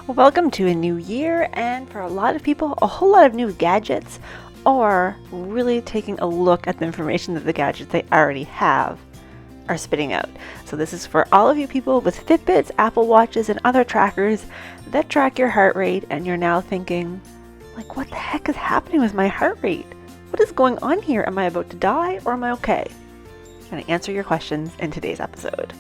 Welcome to a new year, and for a lot of people, a whole lot of new gadgets, or really taking a look at the information that the gadgets they already have are spitting out. So this is for all of you people with Fitbits, Apple Watches, and other trackers that track your heart rate, and you're now thinking, like, what the heck is happening with my heart rate? What is going on here? Am I about to die, or am I okay? I'm going to answer your questions in today's episode.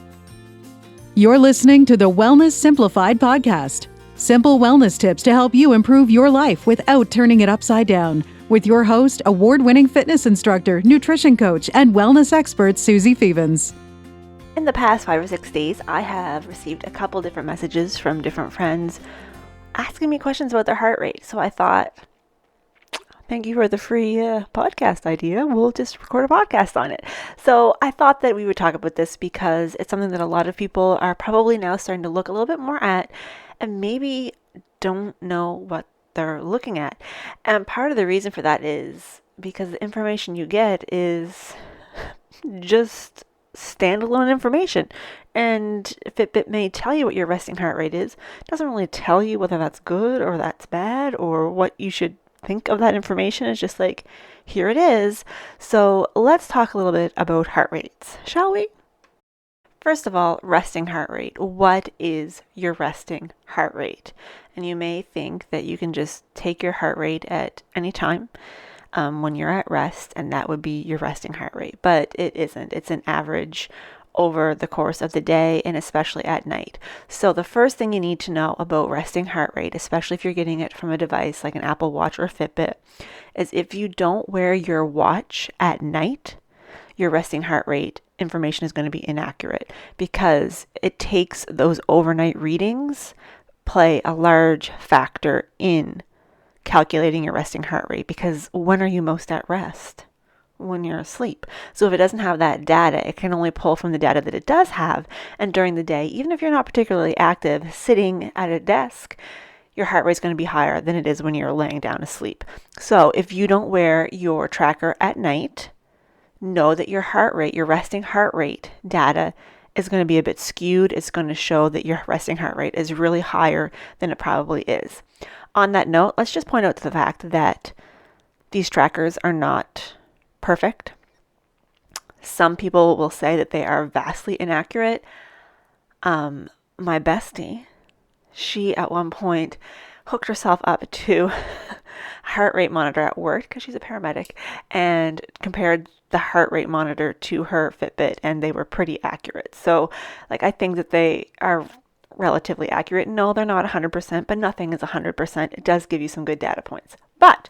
You're listening to the Wellness Simplified podcast. Simple wellness tips to help you improve your life without turning it upside down. With your host, award-winning fitness instructor, nutrition coach, and wellness expert, Susie Fevens. In the past 5 or 6 days, I have received a couple different messages from different friends asking me questions about their heart rate. So I thought, thank you for the free podcast idea. We'll just record a podcast on it. So I thought that we would talk about this because it's something that a lot of people are probably now starting to look a little bit more at and maybe don't know what they're looking at. And part of the reason for that is because the information you get is just standalone information. And Fitbit may tell you what your resting heart rate is. It doesn't really tell you whether that's good or that's bad or what you should think of that information. It's just like, here it is. So let's talk a little bit about heart rates, shall we? First of all, resting heart rate. What is your resting heart rate? And you may think that you can just take your heart rate at any time when you're at rest, and that would be your resting heart rate. But it isn't. It's an average over the course of the day and especially at night. So the first thing you need to know about resting heart rate, especially if you're getting it from a device like an Apple Watch or a Fitbit, is if you don't wear your watch at night, your resting heart rate information is going to be inaccurate because it takes those overnight readings play a large factor in calculating your resting heart rate, because when are you most at rest? When you're asleep. So if it doesn't have that data, it can only pull from the data that it does have. And during the day, even if you're not particularly active, sitting at a desk, your heart rate is going to be higher than it is when you're laying down asleep. So if you don't wear your tracker at night, know that your heart rate, your resting heart rate data is going to be a bit skewed. It's going to show that your resting heart rate is really higher than it probably is. On that note, let's just point out the fact that these trackers are not perfect. Some people will say that they are vastly inaccurate. My bestie, she at one point hooked herself up to a heart rate monitor at work because she's a paramedic and compared the heart rate monitor to her Fitbit, and they were pretty accurate. So I think that they are relatively accurate. No, they're not 100%, but nothing is 100%. It does give you some good data points. But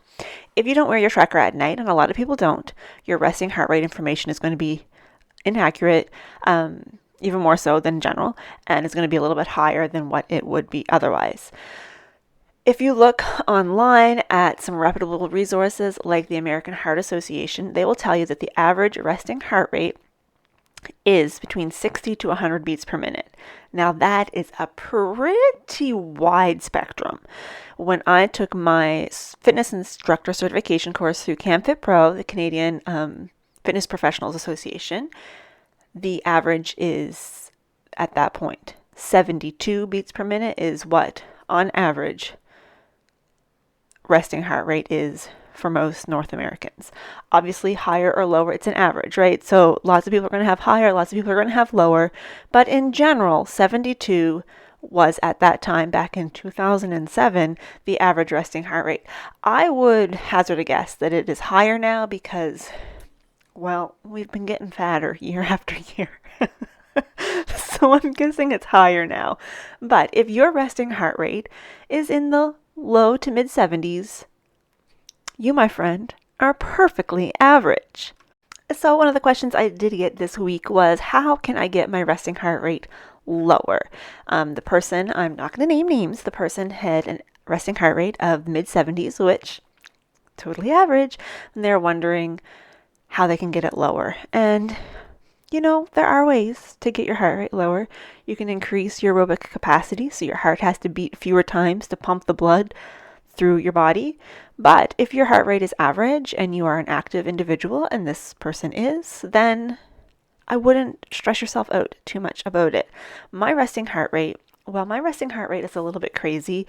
if you don't wear your tracker at night, and a lot of people don't, your resting heart rate information is going to be inaccurate, even more so than general, and it's going to be a little bit higher than what it would be otherwise. If you look online at some reputable resources like the American Heart Association, they will tell you that the average resting heart rate is between 60 to 100 beats per minute. Now that is a pretty wide spectrum. When I took my fitness instructor certification course through CamFit Pro, the Canadian Fitness Professionals Association, the average is at that point 72 beats per minute is what on average resting heart rate is for most North Americans. Obviously higher or lower, it's an average, right? So lots of people are going to have higher, lots of people are going to have lower, but in general, 72 was at that time, back in 2007, the average resting heart rate. I would hazard a guess that it is higher now because, well, we've been getting fatter year after year. So I'm guessing it's higher now. But if your resting heart rate is in the low to mid 70s, you, my friend, are perfectly average. So one of the questions I did get this week was, how can I get my resting heart rate lower? The person, I'm not going to name names, the person had a resting heart rate of mid 70s, which totally average, and they're wondering how they can get it lower. And there are ways to get your heart rate lower. You can increase your aerobic capacity, so your heart has to beat fewer times to pump the blood through your body. But if your heart rate is average and you are an active individual, and this person is, then I wouldn't stress yourself out too much about it. My resting heart rate Well, my resting heart rate is a little bit crazy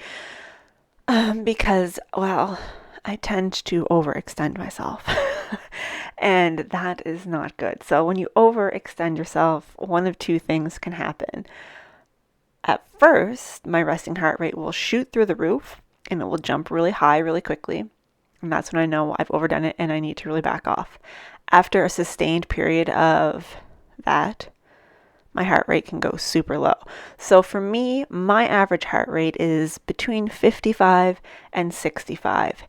because, well, I tend to overextend myself. And that is not good. So when you overextend yourself, one of two things can happen. At first, my resting heart rate will shoot through the roof and it will jump really high really quickly. And that's when I know I've overdone it and I need to really back off. After a sustained period of that, my heart rate can go super low. So for me, my average heart rate is between 55 and 65.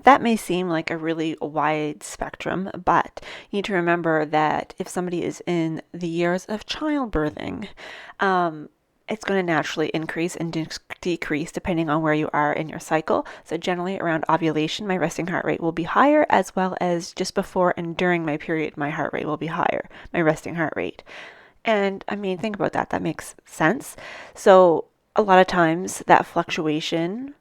That may seem like a really wide spectrum, but you need to remember that if somebody is in the years of childbirthing, it's going to naturally increase and decrease depending on where you are in your cycle. So generally around ovulation, my resting heart rate will be higher, as well as just before and during my period, my heart rate will be higher, my resting heart rate. And I mean, think about that. That makes sense. So a lot of times that fluctuation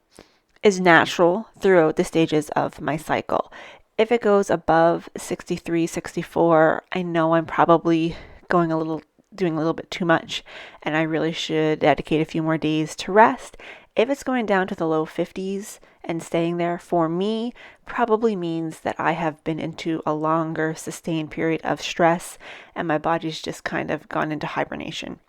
is natural throughout the stages of my cycle. If it goes above 63, 64, I know I'm probably doing a little bit too much, and I really should dedicate a few more days to rest. If it's going down to the low 50s and staying there, for me, probably means that I have been into a longer sustained period of stress and my body's just kind of gone into hibernation,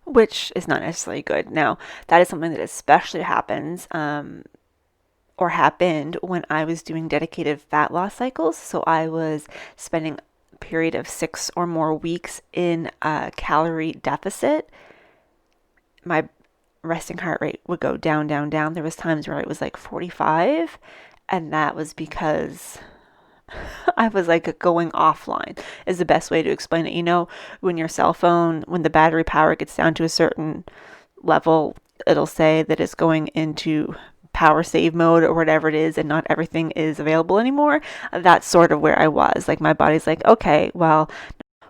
which is not necessarily good. Now, that is something that especially happens or happened when I was doing dedicated fat loss cycles. So I was spending a period of 6 or more weeks in a calorie deficit. My resting heart rate would go down, down, down. There was times where it was like 45, and that was because I was like going offline is the best way to explain it. You know, when your cell phone, when the battery power gets down to a certain level, it'll say that it's going into power save mode or whatever it is, and not everything is available anymore. That's sort of where I was. Like my body's like, okay, well,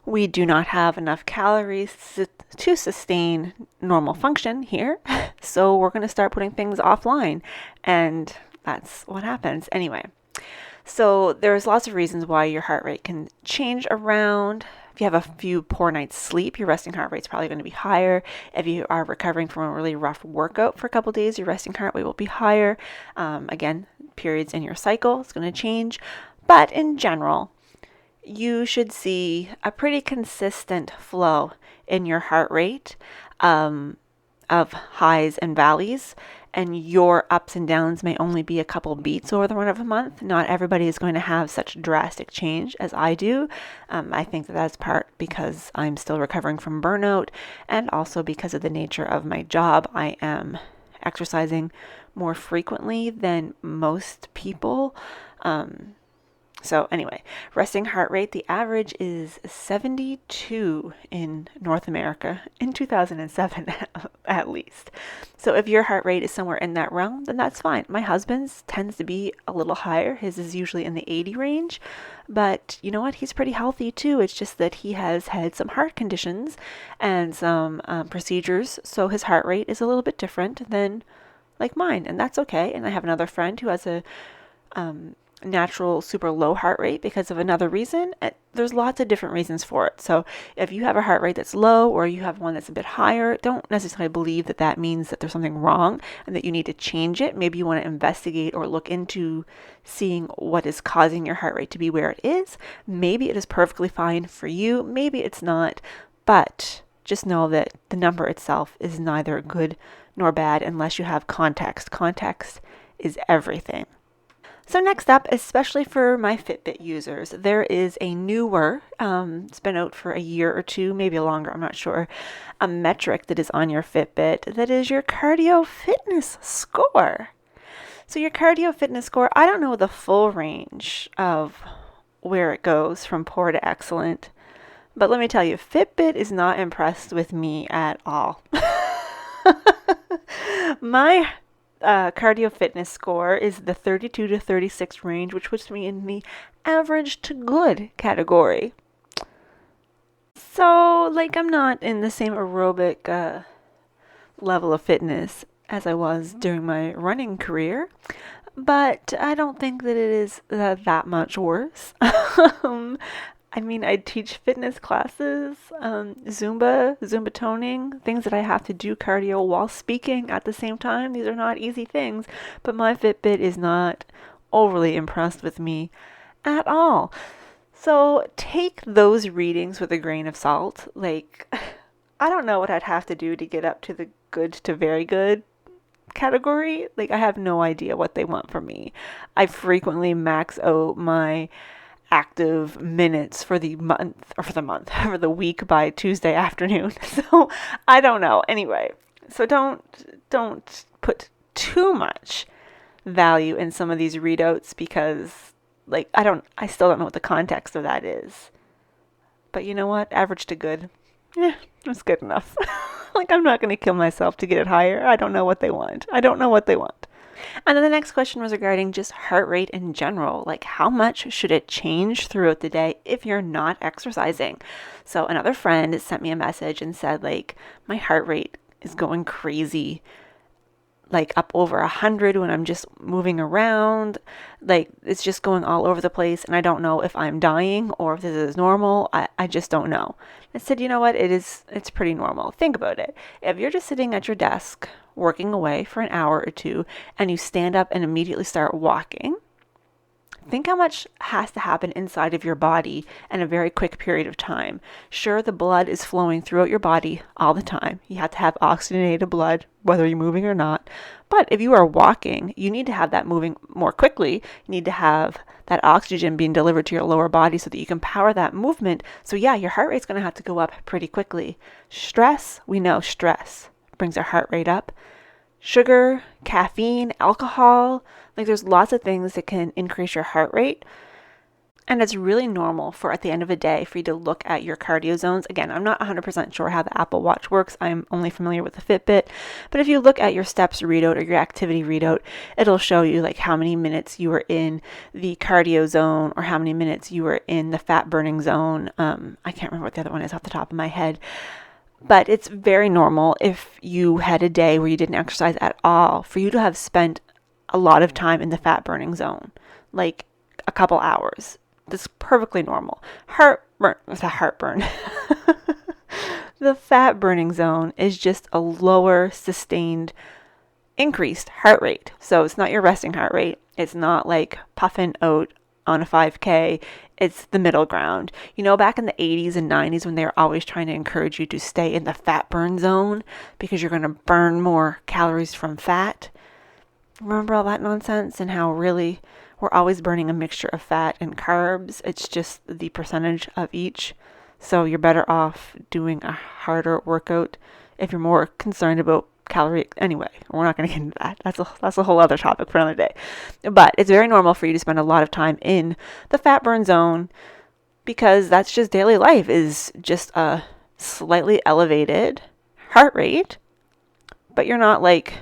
we do not have enough calories to sustain normal function here, so we're going to start putting things offline. And that's what happens. Anyway, so there's lots of reasons why your heart rate can change around. If you have a few poor nights sleep, your resting heart rate is probably going to be higher. If you are recovering from a really rough workout for a couple days, your resting heart rate will be higher. Again, periods in your cycle is going to change. But in general, you should see a pretty consistent flow in your heart rate of highs and valleys, and your ups and downs may only be a couple beats over the run of a month. Not everybody is going to have such drastic change as I do. I think that that's part because I'm still recovering from burnout, and also because of the nature of my job. I am exercising more frequently than most people. So anyway, resting heart rate, the average is 72 in North America in 2007 at least. So if your heart rate is somewhere in that realm, then that's fine. My husband's tends to be a little higher. His is usually in the 80 range, but you know what? He's pretty healthy too. It's just that he has had some heart conditions and some procedures, so his heart rate is a little bit different than like mine, and that's okay. And I have another friend who has a natural super low heart rate because of another reason. There's lots of different reasons for it. So if you have a heart rate that's low or you have one that's a bit higher, don't necessarily believe that that means that there's something wrong and that you need to change it. Maybe you want to investigate or look into seeing what is causing your heart rate to be where it is. Maybe it is perfectly fine for you, maybe it's not, but just know that the number itself is neither good nor bad unless you have context. Context is everything. So next up, especially for my Fitbit users, there is a newer, it's been out for a year or two, maybe longer, I'm not sure, a metric that is on your Fitbit that is your cardio fitness score. So your cardio fitness score, I don't know the full range of where it goes from poor to excellent, but let me tell you, Fitbit is not impressed with me at all. My cardio fitness score is the 32 to 36 range, which puts me in the average to good category. So, like, I'm not in the same aerobic level of fitness as I was during my running career, but I don't think that it is that much worse. I mean, I teach fitness classes, Zumba toning, things that I have to do cardio while speaking at the same time. These are not easy things, but my Fitbit is not overly impressed with me at all. So take those readings with a grain of salt. Like, I don't know what I'd have to do to get up to the good to very good category. Like, I have no idea what they want from me. I frequently max out my active minutes for the month or for the week by Tuesday afternoon. So I don't know. Anyway, so don't put too much value in some of these readouts because I still don't know what the context of that is. But you know what? Average to good. That's good enough. Like, I'm not going to kill myself to get it higher. I don't know what they want. I don't know what they want. And then the next question was regarding just heart rate in general. Like, how much should it change throughout the day if you're not exercising? So another friend sent me a message and said, like, my heart rate is going crazy, like up over 100 when I'm just moving around. Like, it's just going all over the place, and I don't know if I'm dying or if this is normal. I just don't know. I said, you know what? It's pretty normal. Think about it. If you're just sitting at your desk working away for an hour or two and you stand up and immediately start walking, think how much has to happen inside of your body in a very quick period of time. Sure, the blood is flowing throughout your body all the time. You have to have oxygenated blood, whether you're moving or not. But if you are walking, you need to have that moving more quickly. You need to have that oxygen being delivered to your lower body so that you can power that movement. So yeah, your heart rate's going to have to go up pretty quickly. Stress, we know stress brings our heart rate up. Sugar, caffeine, alcohol, like there's lots of things that can increase your heart rate. And it's really normal for at the end of a day for you to look at your cardio zones. Again, I'm not 100% sure how the Apple Watch works. I'm only familiar with the Fitbit. But if you look at your steps readout or your activity readout, it'll show you like how many minutes you were in the cardio zone or how many minutes you were in the fat burning zone. I can't remember what the other one is off the top of my head. But it's very normal if you had a day where you didn't exercise at all for you to have spent a lot of time in the fat burning zone, like a couple hours. That's perfectly normal. Heartburn. The fat burning zone is just a lower, sustained, increased heart rate. So it's not your resting heart rate. It's not like puffing out on a 5K. It's the middle ground. You know, back in the 80s and 90s when they were always trying to encourage you to stay in the fat burn zone because you're going to burn more calories from fat. Remember all that nonsense and how really we're always burning a mixture of fat and carbs. It's just the percentage of each. So you're better off doing a harder workout if you're more concerned about calorie. Anyway, we're not going to get into that. That's a whole other topic for another day. But it's very normal for you to spend a lot of time in the fat burn zone because that's just daily life, is just a slightly elevated heart rate, but you're not like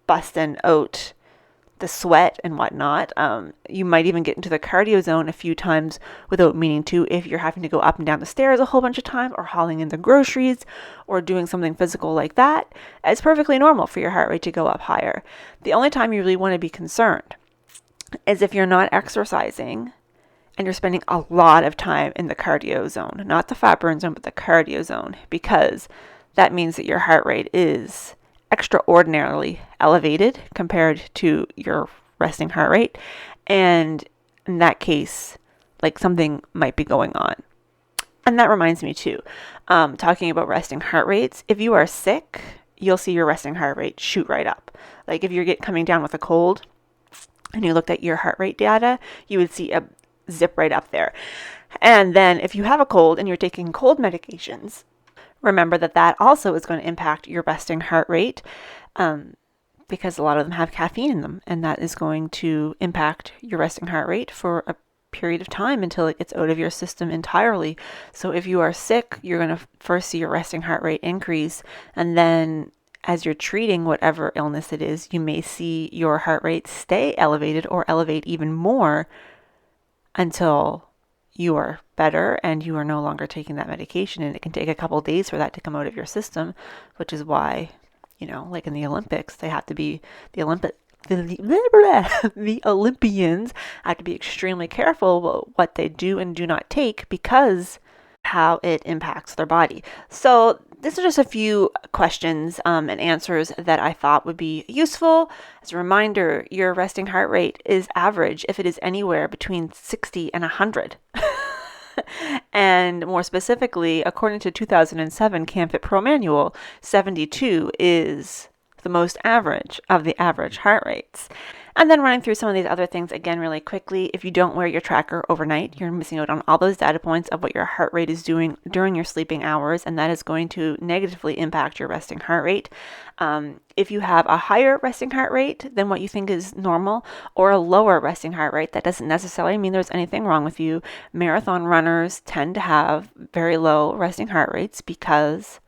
busting out the sweat and whatnot. You might even get into the cardio zone a few times without meaning to if you're having to go up and down the stairs a whole bunch of times or hauling in the groceries or doing something physical like that. It's perfectly normal for your heart rate to go up higher. The only time you really want to be concerned is if you're not exercising and you're spending a lot of time in the cardio zone, not the fat burn zone, but the cardio zone, because that means that your heart rate is extraordinarily elevated compared to your resting heart rate. And in that case, like something might be going on. And that reminds me too, talking about resting heart rates, if you are sick, you'll see your resting heart rate shoot right up. Like if you're coming down with a cold and you looked at your heart rate data, you would see a zip right up there. And then if you have a cold and you're taking cold medications, remember that also is going to impact your resting heart rate because a lot of them have caffeine in them, and that is going to impact your resting heart rate for a period of time until it gets out of your system entirely. So if you are sick, you're going to first see your resting heart rate increase, and then as you're treating whatever illness it is, you may see your heart rate stay elevated or elevate even more until you are better and you are no longer taking that medication. And it can take a couple of days for that to come out of your system, which is why, like in the Olympics, the the Olympians have to be extremely careful about what they do and do not take because how it impacts their body. So these are just a few questions and answers that I thought would be useful. As a reminder, your resting heart rate is average if it is anywhere between 60 and 100. And more specifically, according to 2007 CamFit Pro Manual, 72 is the most average of the average heart rates. And then running through some of these other things again really quickly. If you don't wear your tracker overnight, you're missing out on all those data points of what your heart rate is doing during your sleeping hours, and that is going to negatively impact your resting heart rate. If you have a higher resting heart rate than what you think is normal, or a lower resting heart rate, that doesn't necessarily mean there's anything wrong with you. Marathon runners tend to have very low resting heart rates because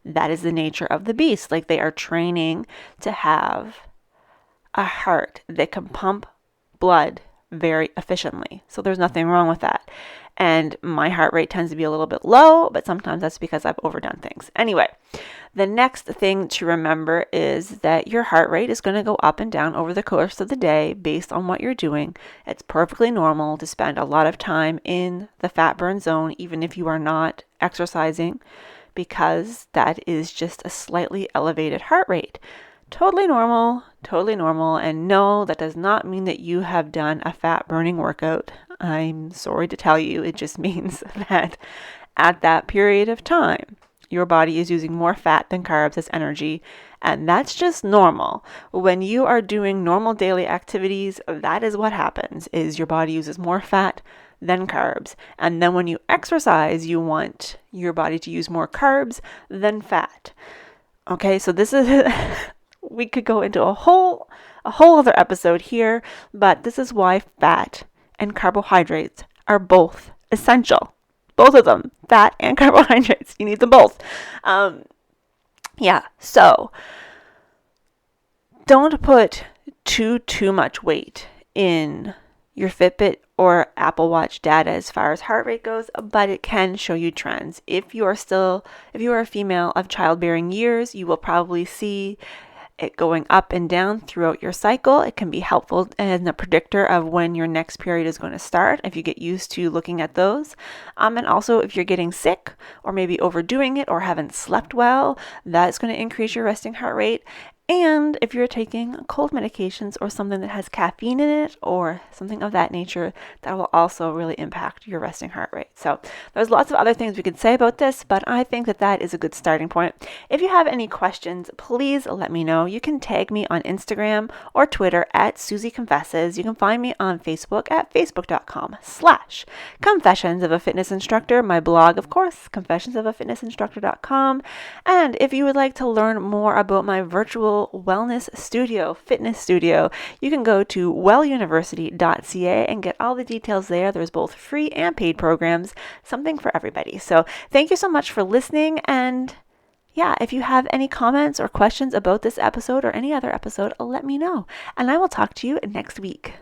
that is the nature of the beast. Like, they are training to have a heart that can pump blood very efficiently. So there's nothing wrong with that. And my heart rate tends to be a little bit low, but sometimes that's because I've overdone things. Anyway, the next thing to remember is that your heart rate is going to go up and down over the course of the day based on what you're doing. It's perfectly normal to spend a lot of time in the fat burn zone, even if you are not exercising, because that is just a slightly elevated heart rate. Totally normal, and no, that does not mean that you have done a fat burning workout. I'm sorry to tell you, it just means that at that period of time, your body is using more fat than carbs as energy, and that's just normal. When you are doing normal daily activities, that is what happens, is your body uses more fat than carbs. And then when you exercise, you want your body to use more carbs than fat. Okay, so this is we could go into a whole other episode here, but this is why fat and carbohydrates are both essential. Both of them, fat and carbohydrates. You need them both. So don't put too much weight in your Fitbit or Apple Watch data as far as heart rate goes, but it can show you trends. If you are a female of childbearing years, you will probably see it going up and down throughout your cycle. It can be helpful as a predictor of when your next period is going to start if you get used to looking at those. And also, if you're getting sick or maybe overdoing it or haven't slept well, that's going to increase your resting heart rate. And if you're taking cold medications or something that has caffeine in it or something of that nature, that will also really impact your resting heart rate. So there's lots of other things we could say about this, but I think that is a good starting point. If you have any questions, please let me know. You can tag me on Instagram or Twitter at Susie Confesses. You can find me on Facebook at facebook.com/Confessions of a Fitness Instructor. My blog, of course, confessionsofaFitnessInstructor.com. And if you would like to learn more about my virtual wellness studio, fitness studio, you can go to welluniversity.ca and get all the details there. There's both free and paid programs, something for everybody. So thank you so much for listening. And if you have any comments or questions about this episode or any other episode, let me know. And I will talk to you next week.